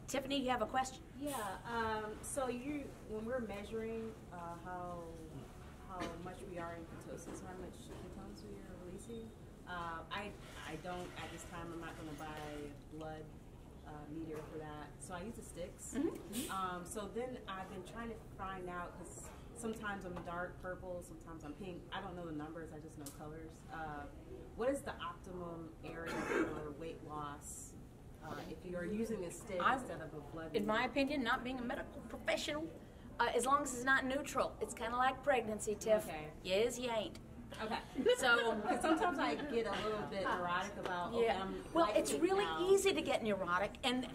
Tiffany, you have a question? Yeah. So when we're measuring how much we are in ketosis, how much ketones we are releasing, I don't at this time. I'm not going to buy a blood meter for that. So I use the sticks. So then I've been trying to find out, because sometimes I'm dark purple, sometimes I'm pink. I don't know the numbers. I just know colors. What is the optimum area for weight loss? If you are using a stick instead of a blood meter? In my opinion, not being a medical professional, as long as it's not neutral, it's kind of like pregnancy, Tiff. Okay. Yes, you ain't. Okay. So sometimes I get a little bit neurotic about. Well, it's really easy to get neurotic, and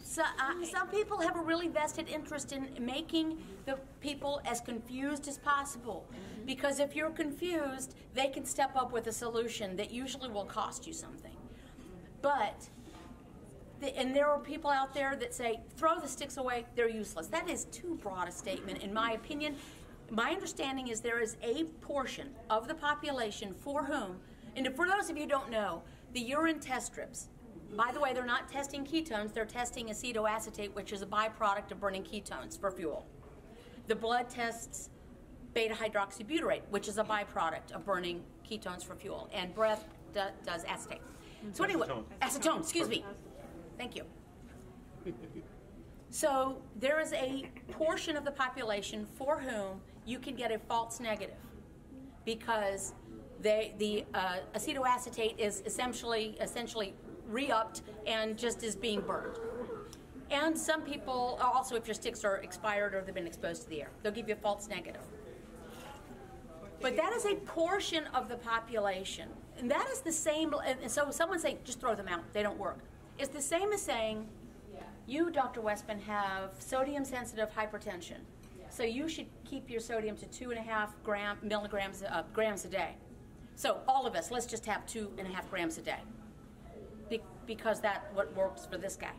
some people have a really vested interest in making the people as confused as possible. Because if you're confused, they can step up with a solution that usually will cost you something. But and there are people out there that say, throw the sticks away, they're useless. That is too broad a statement, in my opinion. My understanding is there is a portion of the population for whom, and for those of you who don't know, the urine test strips, by the way, they're not testing ketones, they're testing acetoacetate, which is a byproduct of burning ketones for fuel. The blood tests beta hydroxybutyrate, which is a byproduct of burning ketones for fuel, and breath does acetate. So anyway, acetone, excuse me. Thank you. So there is a portion of the population for whom you can get a false negative, because the acetoacetate is essentially re-upped and just is being burned. And some people, also if your sticks are expired or they've been exposed to the air, they'll give you a false negative. But that is a portion of the population. And that is the same, and so someone saying, just throw them out, they don't work. It's the same as saying, you, Dr. Westman, have sodium-sensitive hypertension. So you should keep your sodium to 2.5 grams a day. So all of us, let's just have 2.5 grams a day, because that's what works for this guy.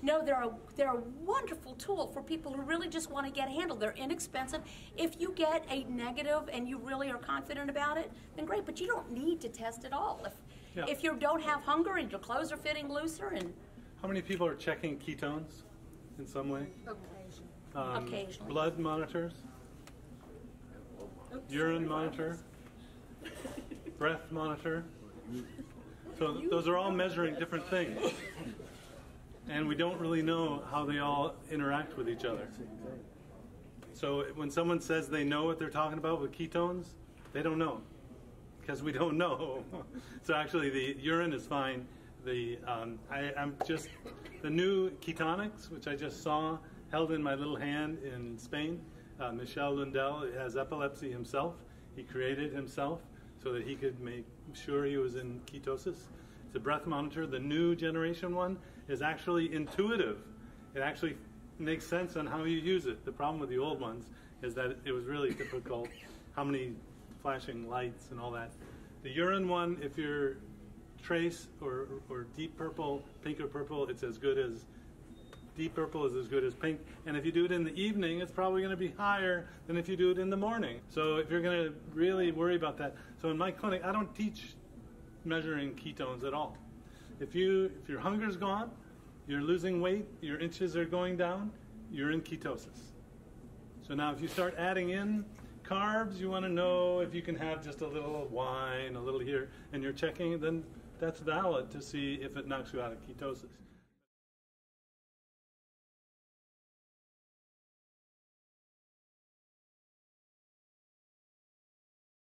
No, they're a wonderful tool for people who really just want to get a handle. They're inexpensive. If you get a negative and you really are confident about it, then great, but you don't need to test at all. If you don't have hunger and your clothes are fitting looser and... How many people are checking ketones in some way? Occasionally. Blood monitors? Urine monitor? Breath monitor? So those are all measuring different things. And we don't really know how they all interact with each other. So when someone says they know what they're talking about with ketones, they don't know, because we don't know. So actually the urine is fine. I'm just the new ketonics, which I just saw held in my little hand in Spain. Michel Lundell has epilepsy himself. He created himself so that he could make sure he was in ketosis. It's a breath monitor. The new generation one is actually intuitive. It actually makes sense on how you use it. The problem with the old ones is that it was really difficult. How many flashing lights and all that. The urine one, if you're trace or deep purple, pink or purple, it's as good as deep purple is as good as pink. And if you do it in the evening, it's probably going to be higher than if you do it in the morning. So if you're going to really worry about that. So in my clinic, I don't teach measuring ketones at all. If your hunger's gone, you're losing weight, your inches are going down, you're in ketosis. So now if you start adding in carbs, you want to know if you can have just a little wine, a little here, and you're checking, then that's valid to see if it knocks you out of ketosis.